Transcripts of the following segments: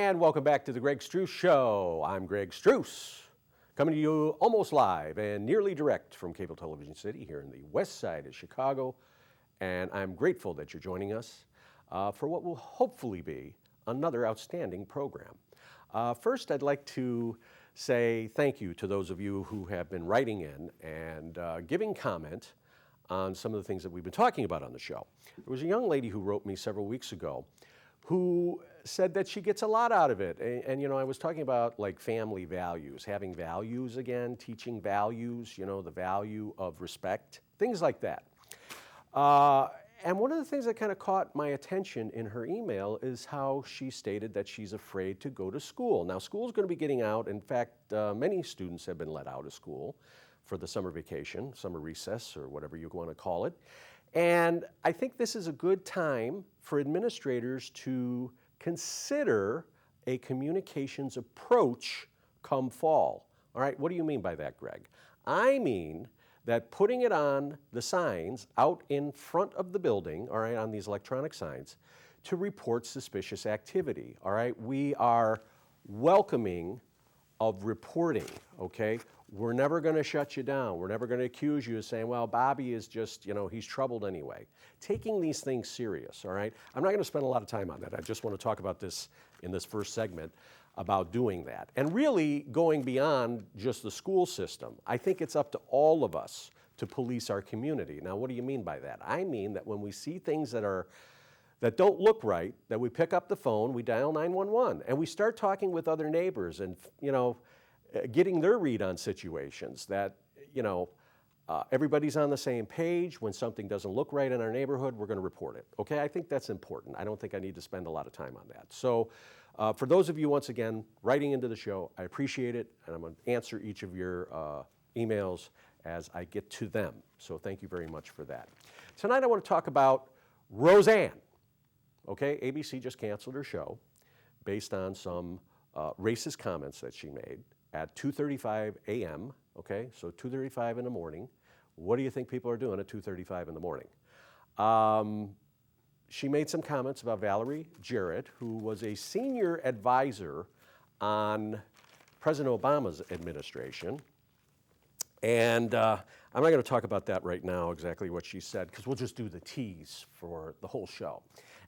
And welcome back to the Greg Struss Show. I'm Greg Struss, coming to you almost live and nearly direct from Cable Television City here in the west side of Chicago. And I'm grateful that you're joining us for what will hopefully be another outstanding program. First, I'd like to say thank you to those of you who have been writing in and giving comment on some of the things that we've been talking about on the show. There was a young lady who wrote me several weeks ago who said that she gets a lot out of it. And you know, I was talking about like family values, having values again, teaching values, you know, the value of respect, things like that. And one of the things that kind of caught my attention in her email is how she stated that she's afraid to go to school. Now, school's going to be getting out. In fact, many students have been let out of school for the summer vacation, summer recess, or whatever you want to call it. And I think this is a good time for administrators to consider a communications approach come fall. All right, what do you mean by that, Greg? I mean that putting it on the signs out in front of the building, all right, on these electronic signs, to report suspicious activity, all right? We are welcoming of reporting, okay? We're never going to shut you down. We're never going to accuse you of saying, well, Bobby is just, you know, he's troubled anyway. Taking these things serious, all right? I'm not going to spend a lot of time on that. I just want to talk about this in this first segment about doing that. And really going beyond just the school system. I think it's up to all of us to police our community. Now, what do you mean by that? I mean that when we see things that don't look right, that we pick up the phone, we dial 911, and we start talking with other neighbors and, you know, getting their read on situations that, you know, everybody's on the same page. When something doesn't look right in our neighborhood, we're going to report it. Okay, I think that's important. I don't think I need to spend a lot of time on that. So for those of you, once again, writing into the show, I appreciate it, and I'm going to answer each of your emails as I get to them. So thank you very much for that. Tonight I want to talk about Roseanne. Okay, ABC just canceled her show based on some racist comments that she made at 2:35 a.m., okay, so 2:35 in the morning. What do you think people are doing at 2:35 in the morning? She made some comments about Valerie Jarrett, who was a senior advisor on President Obama's administration. And I'm not going to talk about that right now, exactly what she said, because we'll just do the tease for the whole show.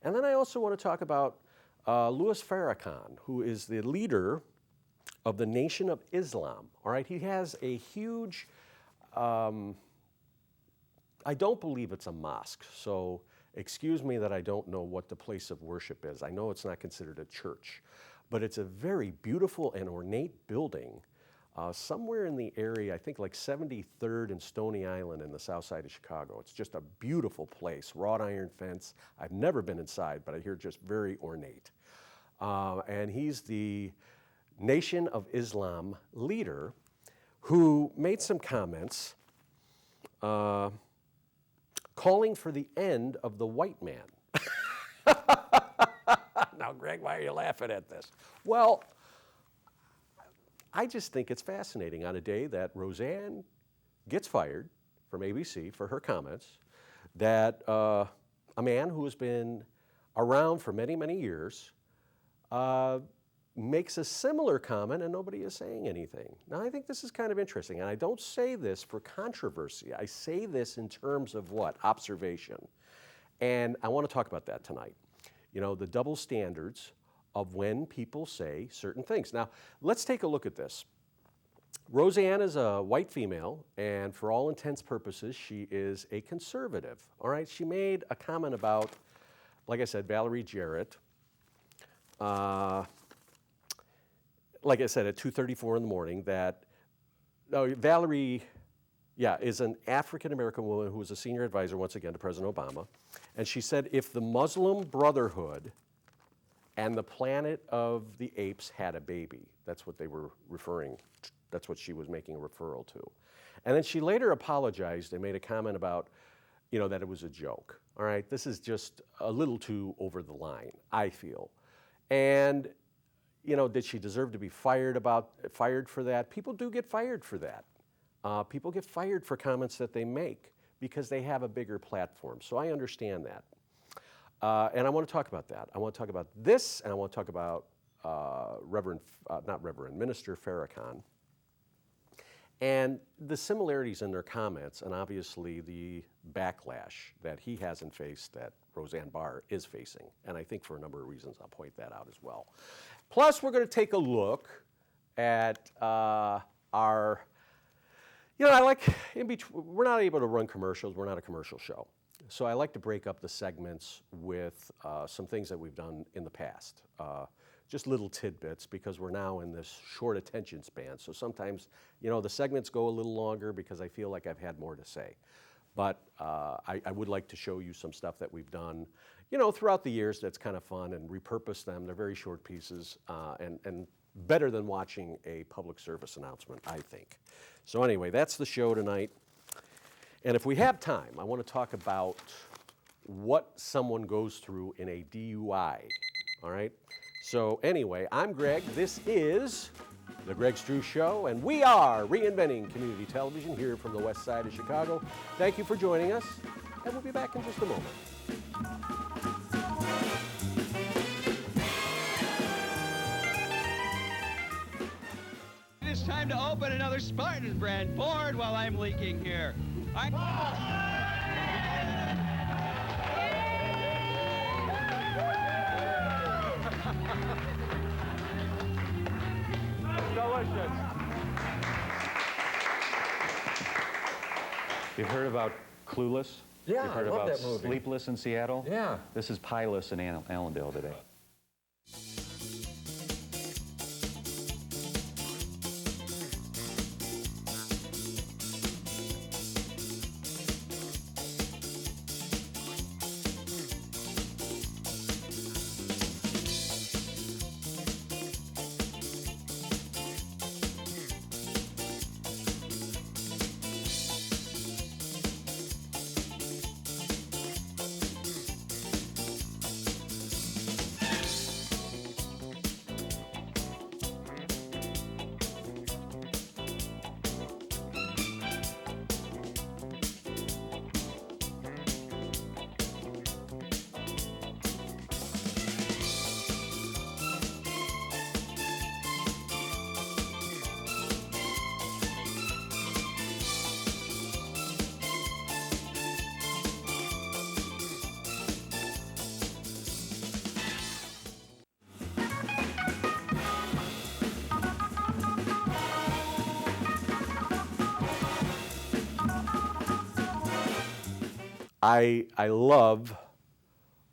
And then I also want to talk about Louis Farrakhan, who is the leader of the Nation of Islam. All right, he has a huge, I don't believe it's a mosque, so excuse me that I don't know what the place of worship is. I know it's not considered a church, but it's a very beautiful and ornate building somewhere in the area, I think like 73rd and Stony Island in the south side of Chicago. It's just a beautiful place, wrought iron fence. I've never been inside, but I hear just very ornate. And he's the Nation of Islam leader who made some comments calling for the end of the white man. Now, Greg, why are you laughing at this? Well, I just think it's fascinating on a day that Roseanne gets fired from ABC for her comments, that a man who has been around for many, many years makes a similar comment and nobody is saying anything. Now, I think this is kind of interesting, and I don't say this for controversy. I say this in terms of what? Observation. And I want to talk about that tonight. You know, the double standards of when people say certain things. Now, let's take a look at this. Roseanne is a white female, and for all intents purposes, she is a conservative. All right, she made a comment about, like I said, Valerie Jarrett. Like I said, at 2:34 in the morning, that Valerie, is an African-American woman who was a senior advisor, once again, to President Obama. And she said, if the Muslim Brotherhood and the Planet of the Apes had a baby, that's what they were referring to. That's what she was making a referral to. And then she later apologized and made a comment about, you know, that it was a joke. All right, this is just a little too over the line, I feel. And you know, did she deserve to be fired for that? People do get fired for that. People get fired for comments that they make because they have a bigger platform. So I understand that. And I want to talk about that. I want to talk about this, and I want to talk about Minister Farrakhan. And the similarities in their comments, and obviously the backlash that he hasn't faced that Roseanne Barr is facing. And I think for a number of reasons, I'll point that out as well. Plus, we're going to take a look at our, I like, we're not able to run commercials. We're not a commercial show. So I like to break up the segments with some things that we've done in the past. Just little tidbits, because we're now in this short attention span. So sometimes, the segments go a little longer because I feel like I've had more to say. But I would like to show you some stuff that we've done, throughout the years that's kind of fun, and repurpose them. They're very short pieces, and better than watching a public service announcement, I think. So anyway, that's the show tonight. And if we have time, I want to talk about what someone goes through in a DUI, all right? So anyway, I'm Greg. This is The Greg Struss Show, and we are reinventing community television here from the west side of Chicago. Thank you for joining us, and we'll be back in just a moment. It is time to open another Spartan brand board while I'm leaking here. Delicious. You've heard about Clueless? Yeah, You've heard I love about that movie. Sleepless in Seattle? Yeah. This is Pileless in Allendale today. I love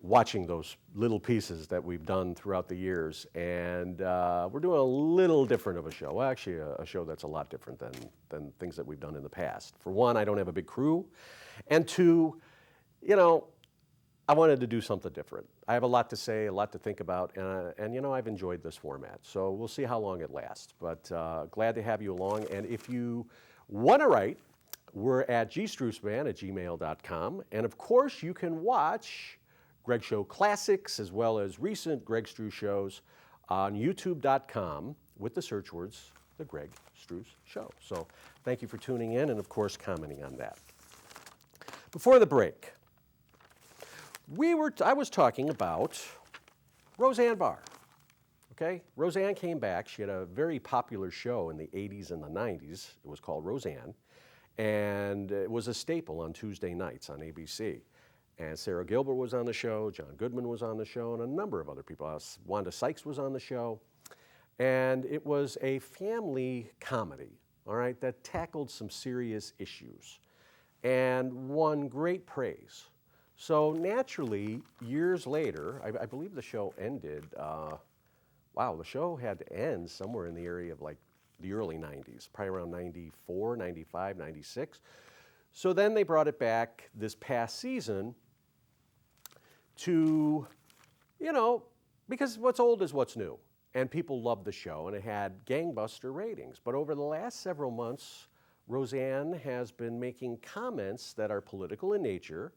watching those little pieces that we've done throughout the years, and we're doing a little different of a show. Well, actually, a show that's a lot different than things that we've done in the past. For one, I don't have a big crew, and two, I wanted to do something different. I have a lot to say, a lot to think about, and I've enjoyed this format. So we'll see how long it lasts, but glad to have you along. And if you want to write, we're at gstrussband@gmail.com. And of course, you can watch Greg Show Classics as well as recent Greg Struss shows on youtube.com with the search words, The Greg Struss Show. So thank you for tuning in and, of course, commenting on that. Before the break, I was talking about Roseanne Barr. Okay? Roseanne came back. She had a very popular show in the 80s and the 90s. It was called Roseanne. And it was a staple on Tuesday nights on ABC. And Sarah Gilbert was on the show, John Goodman was on the show, and a number of other people. Wanda Sykes was on the show. And it was a family comedy, all right, that tackled some serious issues and won great praise. So naturally, years later, I believe the show ended, the show had to end somewhere in the area of like the early 90s, probably around 94, 95, 96. So then they brought it back this past season to, because what's old is what's new. And people loved the show, and it had gangbuster ratings. But over the last several months, Roseanne has been making comments that are political in nature.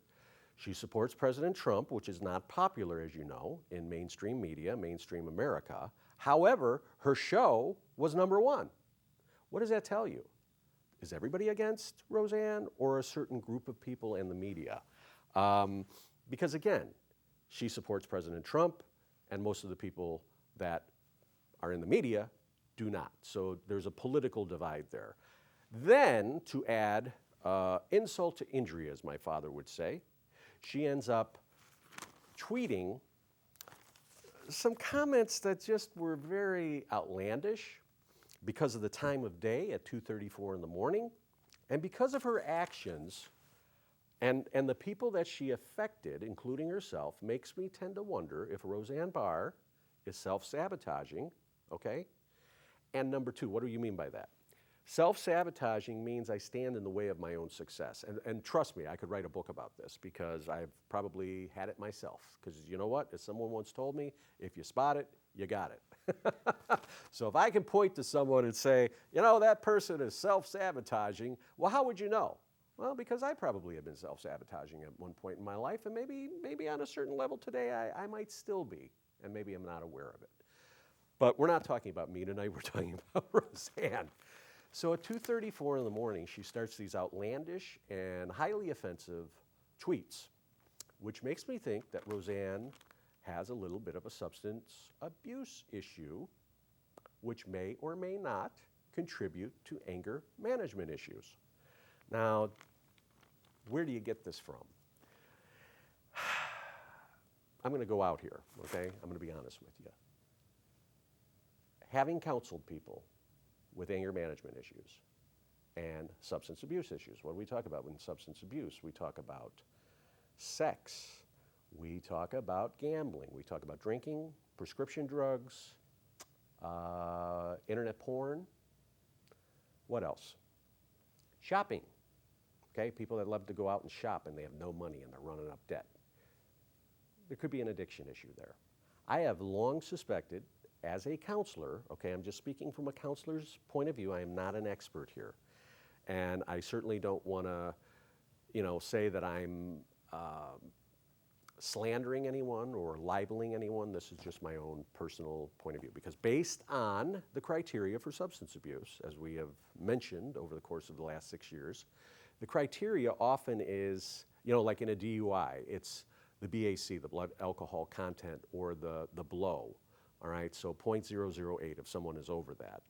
She supports President Trump, which is not popular, as you know, in mainstream media, mainstream America. However, her show was #1. What does that tell you? Is everybody against Roseanne, or a certain group of people in the media? Because again, she supports President Trump, and most of the people that are in the media do not. So there's a political divide there. Then, to add insult to injury, as my father would say, she ends up tweeting some comments that just were very outlandish because of the time of day at 2:34 in the morning, and because of her actions and the people that she affected, including herself, makes me tend to wonder if Roseanne Barr is self-sabotaging, okay? And number two, what do you mean by that? Self-sabotaging means I stand in the way of my own success. And trust me, I could write a book about this because I've probably had it myself. Because you know what? As someone once told me, if you spot it, you got it. So if I can point to someone and say, you know, that person is self-sabotaging, well, how would you know? Well, because I probably have been self-sabotaging at one point in my life, and maybe on a certain level today I might still be, and maybe I'm not aware of it. But we're not talking about me tonight, we're talking about Roseanne. So at 2:34 in the morning, she starts these outlandish and highly offensive tweets, which makes me think that Roseanne has a little bit of a substance abuse issue, which may or may not contribute to anger management issues. Now, where do you get this from? I'm going to go out here, okay? I'm going to be honest with you. Having counseled people with anger management issues and substance abuse issues, what do we talk about in substance abuse? We talk about sex, we talk about gambling, we talk about drinking, prescription drugs, internet porn. What else? Shopping. Okay, people that love to go out and shop and they have no money and they're running up debt. There could be an addiction issue there. I have long suspected, as a counselor, okay, I'm just speaking from a counselor's point of view, I am not an expert here. And I certainly don't want to, say that I'm slandering anyone or libeling anyone. This is just my own personal point of view. Because based on the criteria for substance abuse, as we have mentioned over the course of the last 6 years, the criteria often is, like in a DUI, it's the BAC, the blood alcohol content, or the blow. All right, so 0.008 if someone is over that.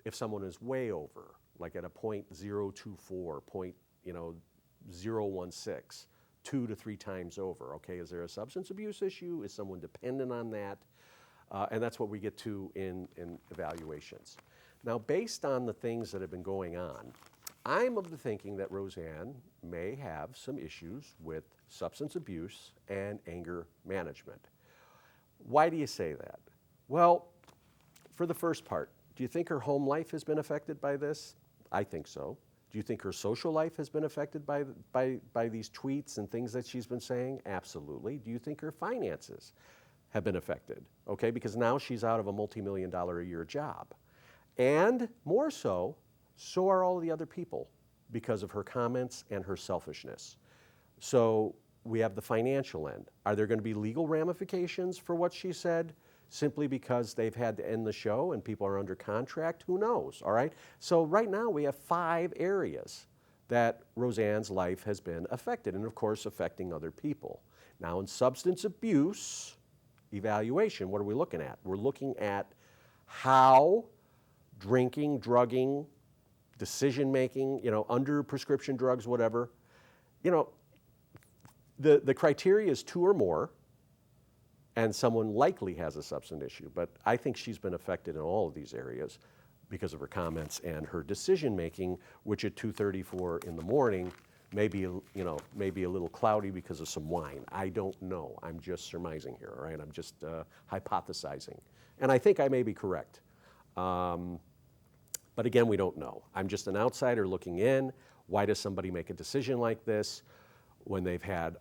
If someone is way over, like at a 0.024, 0.016, 2 to 3 times over, okay, is there a substance abuse issue? Is someone dependent on that? And that's what we get to in evaluations. Now, based on the things that have been going on, I'm of the thinking that Roseanne may have some issues with substance abuse and anger management. Why do you say that? Well, for the first part, do you think her home life has been affected by this? I think so. Do you think her social life has been affected by these tweets and things that she's been saying? Absolutely. Do you think her finances have been affected? Okay, because now she's out of a multi-million-dollar a year job. And more so are all the other people because of her comments and her selfishness. So we have the financial end. Are there going to be legal ramifications for what she said simply because they've had to end the show and people are under contract? Who knows, all right? So right now we have 5 areas that Roseanne's life has been affected, and of course affecting other people. Now in substance abuse evaluation, what are we looking at? We're looking at how drinking, drugging, decision-making, under prescription drugs, whatever, the criteria is 2 or more, and someone likely has a substance issue. But I think she's been affected in all of these areas because of her comments and her decision-making, which at 2:34 in the morning may be a little cloudy because of some wine. I don't know. I'm just surmising here, all right? I'm just hypothesizing. And I think I may be correct. But again, we don't know. I'm just an outsider looking in. Why does somebody make a decision like this when they've had,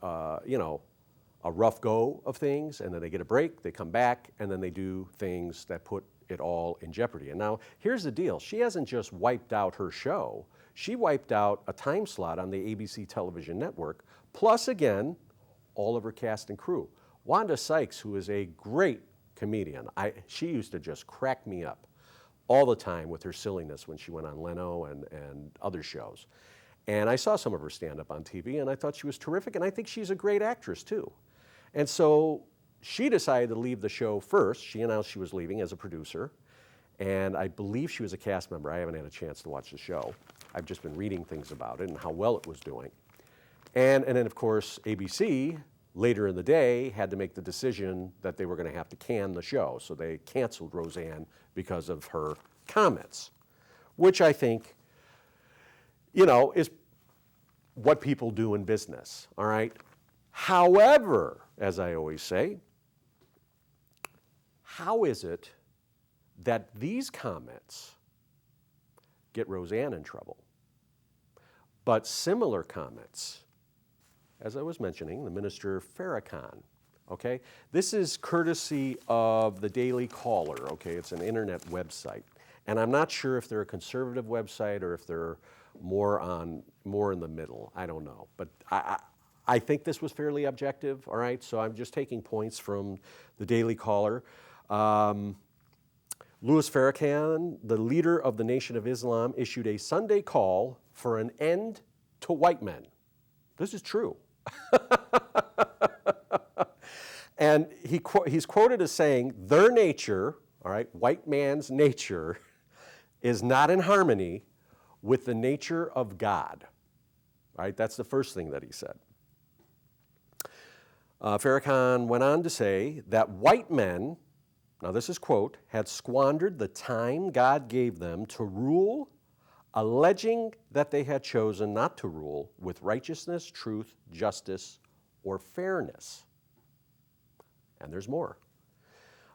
a rough go of things, and then they get a break, they come back, and then they do things that put it all in jeopardy? And now, here's the deal. She hasn't just wiped out her show. She wiped out a time slot on the ABC television network, plus, again, all of her cast and crew. Wanda Sykes, who is a great comedian, she used to just crack me up all the time with her silliness when she went on Leno and other shows. And I saw some of her stand-up on TV, and I thought she was terrific, and I think she's a great actress, too. And so she decided to leave the show first. She announced she was leaving as a producer, and I believe she was a cast member. I haven't had a chance to watch the show. I've just been reading things about it and how well it was doing. And then, of course, ABC, later in the day, had to make the decision that they were going to have to can the show. So they canceled Roseanne because of her comments, which I think, you know, is what people do in business, all right? However, as I always say, how is it that these comments get Roseanne in trouble, but similar comments, as I was mentioning, the Minister Farrakhan, okay? This is courtesy of the Daily Caller, okay? It's an internet website. And I'm not sure if they're a conservative website or if they're more in the middle. I don't know. But I think this was fairly objective, all right? So I'm just taking points from the Daily Caller. Louis Farrakhan, the leader of the Nation of Islam, issued a Sunday call for an end to white men. This is true. And he's quoted as saying, their nature, all right, white man's nature, is not in harmony with the nature of God. All right, that's the first thing that he said. Farrakhan went on to say that white men, now this is quote, had squandered the time God gave them to rule, alleging that they had chosen not to rule with righteousness, truth, justice, or fairness. And there's more.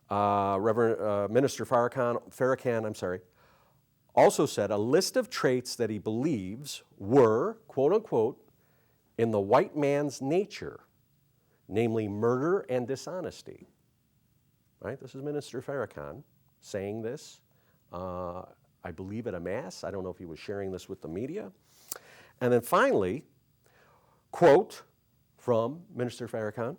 Minister Farrakhan, also said a list of traits that he believes were, quote unquote, in the white man's nature, namely murder and dishonesty. Right? This is Minister Farrakhan saying this, I believe at a mass. I don't know if he was sharing this with the media. And then finally, quote from Minister Farrakhan,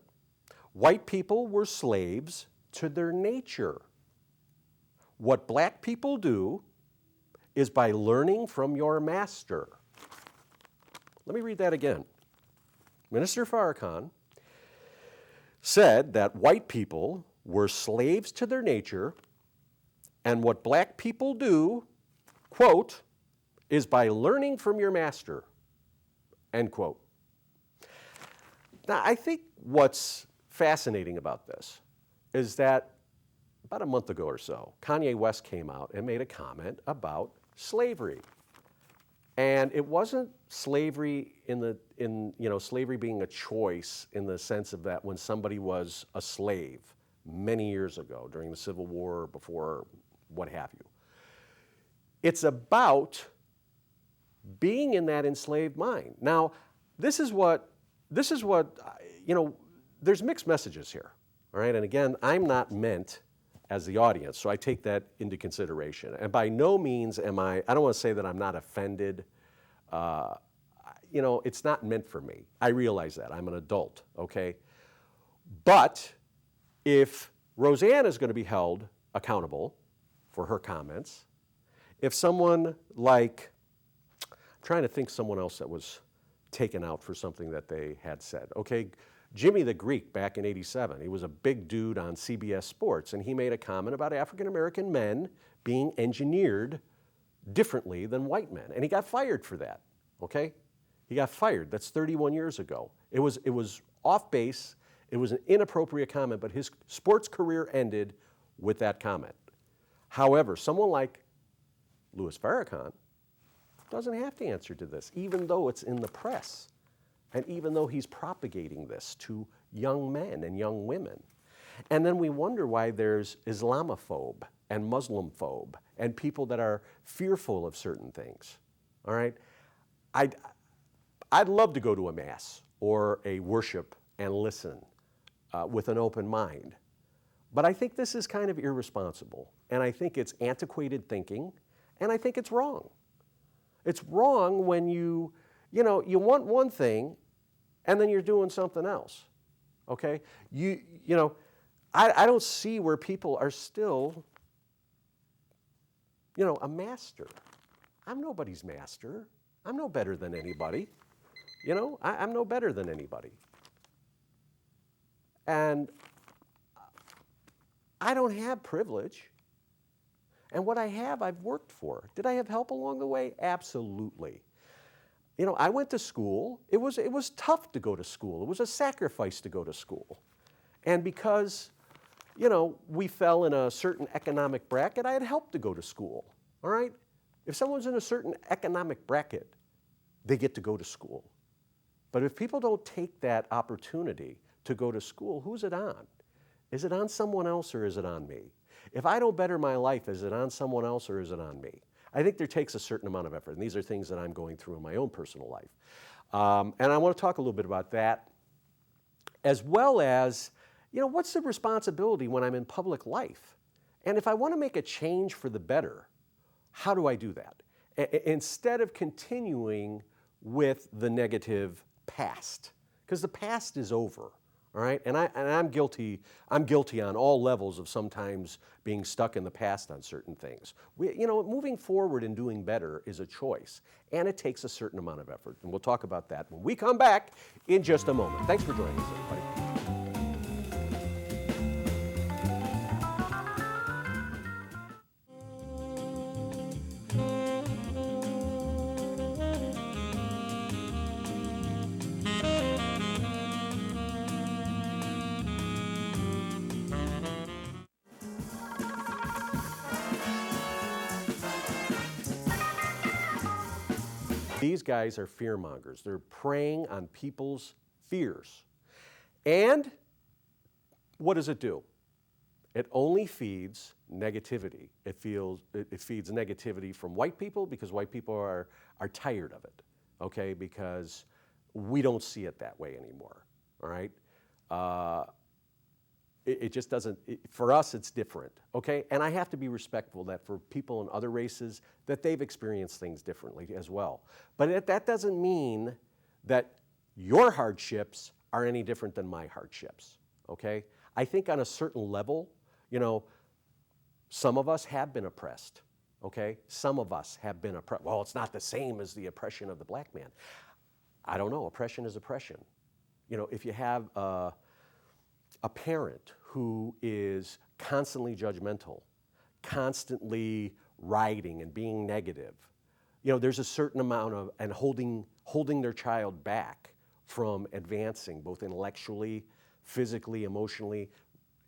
white people were slaves to their nature. What black people do is by learning from your master. Let me read that again. Minister Farrakhan said that white people were slaves to their nature, and what black people do, quote, is by learning from your master, end quote. Now, I think what's fascinating about this is that about a month ago or so, Kanye West came out and made a comment about slavery. And it wasn't slavery slavery being a choice in the sense of that when somebody was a slave many years ago during the Civil War, before, what have you. It's about being in that enslaved mind. Now, this is what, there's mixed messages here, all right? And again, I'm not meant as the audience, so I take that into consideration. And by no means am I don't want to say that I'm not offended. It's not meant for me. I realize that. I'm an adult, okay? But if Roseanne is going to be held accountable for her comments, if someone like, I'm trying to think someone else that was taken out for something that they had said. Okay, Jimmy the Greek back in '87, he was a big dude on CBS Sports, and he made a comment about African American men being engineered differently than white men, and he got fired for that, okay? He got fired. That's 31 years ago. It was off base. It was an inappropriate comment, but his sports career ended with that comment. However, someone like Louis Farrakhan doesn't have to answer to this, even though it's in the press, and even though he's propagating this to young men and young women. And then we wonder why there's Islamophobe and Muslimphobe and people that are fearful of certain things, all right? I'd love to go to a mass or a worship and listen with an open mind. But I think this is kind of irresponsible, and I think it's antiquated thinking, and I think it's wrong. It's wrong when you want one thing and then you're doing something else, okay? I don't see where people are still, a master. I'm nobody's master. I'm no better than anybody. I'm no better than anybody. And I don't have privilege. And what I have, I've worked for. Did I have help along the way? Absolutely. You know, I went to school. It was tough to go to school. It was a sacrifice to go to school. And because, you know, we fell in a certain economic bracket, I had help to go to school, all right? If someone's in a certain economic bracket, they get to go to school. But if people don't take that opportunity to go to school, who's it on? Is it on someone else or is it on me? If I don't better my life, is it on someone else or is it on me? I think there takes a certain amount of effort, and these are things that I'm going through in my own personal life. And I want to talk a little bit about that, as well as, you know, what's the responsibility when I'm in public life? And if I want to make a change for the better, how do I do that? Instead of continuing with the negative past, because the past is over. All right, and I'm guilty on all levels of sometimes being stuck in the past on certain things. You know, moving forward and doing better is a choice, and it takes a certain amount of effort. And we'll talk about that when we come back in just a moment. Thanks for joining us, everybody. These guys are fear mongers. They're preying on people's fears. And what does it do? It only feeds negativity. It feeds negativity from white people because white people are tired of it, okay? Because we don't see it that way anymore, all right? It just doesn't, for us it's different, okay? And I have to be respectful that for people in other races, that they've experienced things differently as well. But that doesn't mean that your hardships are any different than my hardships, okay? I think on a certain level, you know, some of us have been oppressed, okay? Some of us have been oppressed. Well, it's not the same as the oppression of the black man. I don't know, oppression is oppression. You know, if you have a parent who is constantly judgmental, constantly rioting and being negative, you know, there's a certain amount of, and holding their child back from advancing both intellectually, physically, emotionally,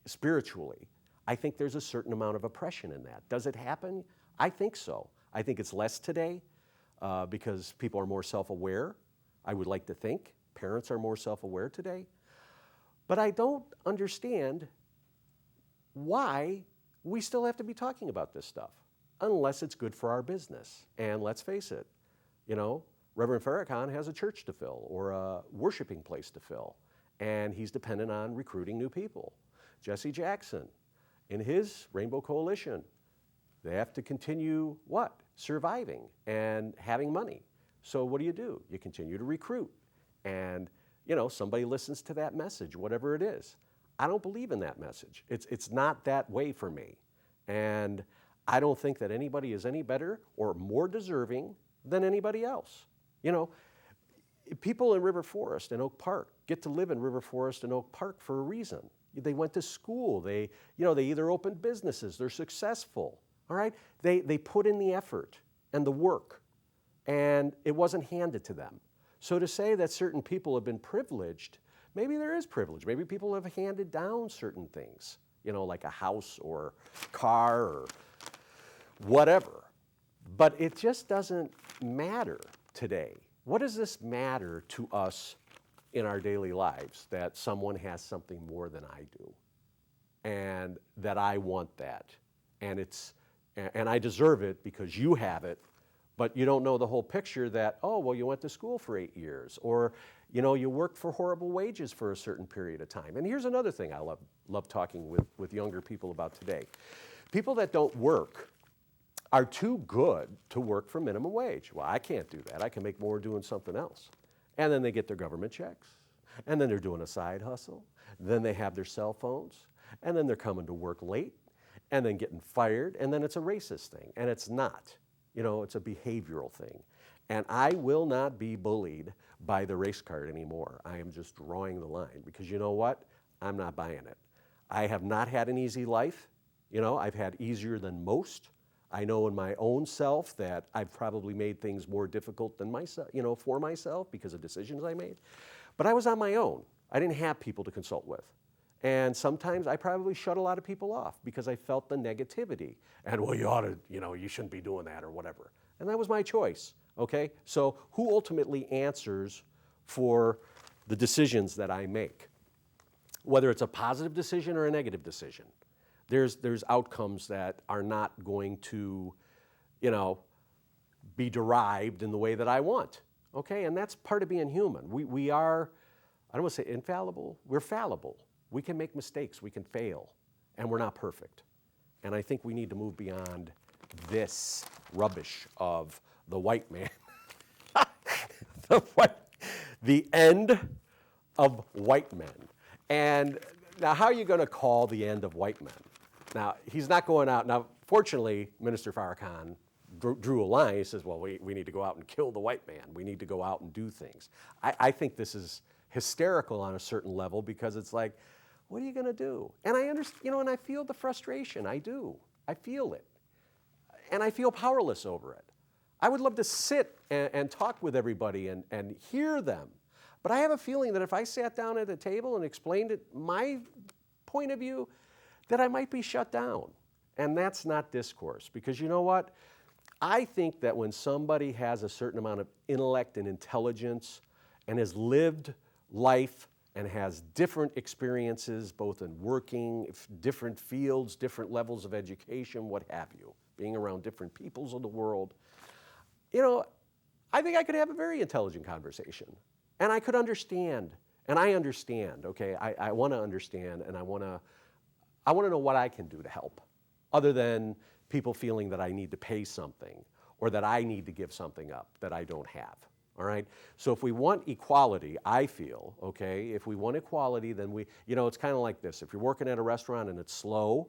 spiritually. I think there's a certain amount of oppression in that. Does it happen? I think so. I think it's less today because people are more self-aware. I would like to think parents are more self-aware today. But I don't understand why we still have to be talking about this stuff unless it's good for our business. And let's face it, you know, Reverend Farrakhan has a church to fill or a worshiping place to fill, and he's dependent on recruiting new people. Jesse Jackson, in his Rainbow Coalition, they have to continue what? Surviving and having money. So what do? You continue to recruit. And you know, somebody listens to that message, whatever it is. I don't believe in that message. It's not that way for me. And I don't think that anybody is any better or more deserving than anybody else. You know, people in River Forest and Oak Park get to live in River Forest and Oak Park for a reason. They went to school. They either opened businesses. They're successful. All right? They put in the effort and the work, and it wasn't handed to them. So to say that certain people have been privileged, maybe there is privilege. Maybe people have handed down certain things, you know, like a house or car or whatever. But it just doesn't matter today. What does this matter to us in our daily lives that someone has something more than I do and that I want that? And I deserve it because you have it. But you don't know the whole picture that, oh, well, you went to school for 8 years, or, you know, you worked for horrible wages for a certain period of time. And here's another thing I love talking with younger people about today. People that don't work are too good to work for minimum wage. Well, I can't do that. I can make more doing something else. And then they get their government checks, and then they're doing a side hustle, then they have their cell phones, and then they're coming to work late, and then getting fired, and then it's a racist thing, and it's not. You know, it's a behavioral thing. And I will not be bullied by the race card anymore. I am just drawing the line because you know what? I'm not buying it. I have not had an easy life. You know, I've had easier than most. I know in my own self that I've probably made things more difficult than myself, you know, for myself because of decisions I made. But I was on my own. I didn't have people to consult with. And sometimes I probably shut a lot of people off because I felt the negativity. And, well, you ought to, you know, you shouldn't be doing that or whatever. And that was my choice, okay? So who ultimately answers for the decisions that I make? Whether it's a positive decision or a negative decision. There's outcomes that are not going to, you know, be derived in the way that I want, okay? And that's part of being human. We are, I don't want to say infallible, we're fallible. We can make mistakes, we can fail, and we're not perfect. And I think we need to move beyond this rubbish of the white man. The end of white men. And now, how are you going to call the end of white men? Now, he's not going out. Now, fortunately, Minister Farrakhan drew a line. He says, well, we need to go out and kill the white man. We need to go out and do things. I think this is hysterical on a certain level because it's like, what are you going to do? And I understand, you know, and I feel the frustration. I do. I feel it. And I feel powerless over it. I would love to sit and talk with everybody and hear them. But I have a feeling that if I sat down at a table and explained it, my point of view, that I might be shut down. And that's not discourse. Because you know what? I think that when somebody has a certain amount of intellect and intelligence and has lived life and has different experiences, both in working, different fields, different levels of education, what have you, being around different peoples of the world, you know, I think I could have a very intelligent conversation. And I could understand, and I understand, okay? I want to understand, and I want to know what I can do to help, other than people feeling that I need to pay something or that I need to give something up that I don't have. All right? So if we want equality, I feel, okay, if we want equality, then you know, it's kind of like this. If you're working at a restaurant and it's slow,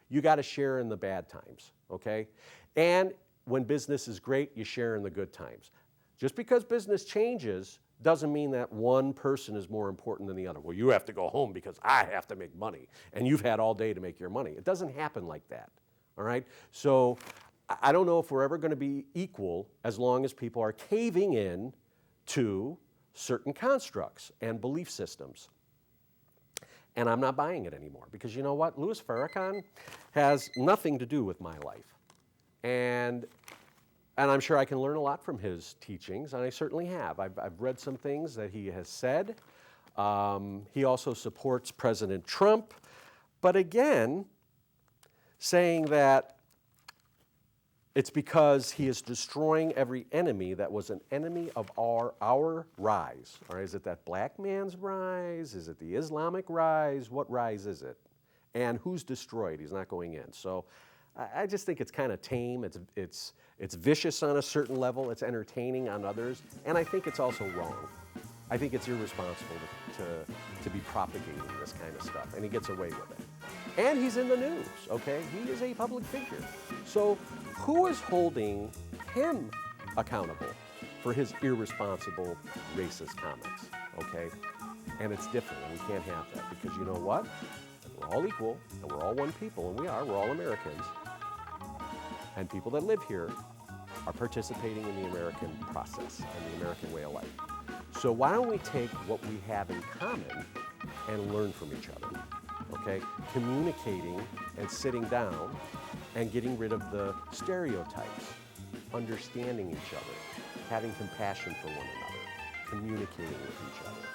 you got to share in the bad times, okay? And when business is great, you share in the good times. Just because business changes doesn't mean that one person is more important than the other. Well, you have to go home because I have to make money, and you've had all day to make your money. It doesn't happen like that, all right? So I don't know if we're ever going to be equal as long as people are caving in to certain constructs and belief systems. And I'm not buying it anymore because you know what? Louis Farrakhan has nothing to do with my life. And I'm sure I can learn a lot from his teachings, and I certainly have. I've read some things that he has said. He also supports President Trump, but again, saying that it's because he is destroying every enemy that was an enemy of our rise. All right, is it that black man's rise? Is it the Islamic rise? What rise is it? And who's destroyed? He's not going in. So I just think it's kind of tame. It's vicious on a certain level. It's entertaining on others. And I think it's also wrong. I think it's irresponsible to be propagating this kind of stuff. And he gets away with it. And he's in the news, okay? He is a public figure. So who is holding him accountable for his irresponsible racist comments, okay? And it's different, and we can't have that because you know what? We're all equal, and we're all one people, and we're all Americans. And people that live here are participating in the American process and the American way of life. So why don't we take what we have in common and learn from each other, okay? Communicating and sitting down and getting rid of the stereotypes, understanding each other, having compassion for one another, communicating with each other.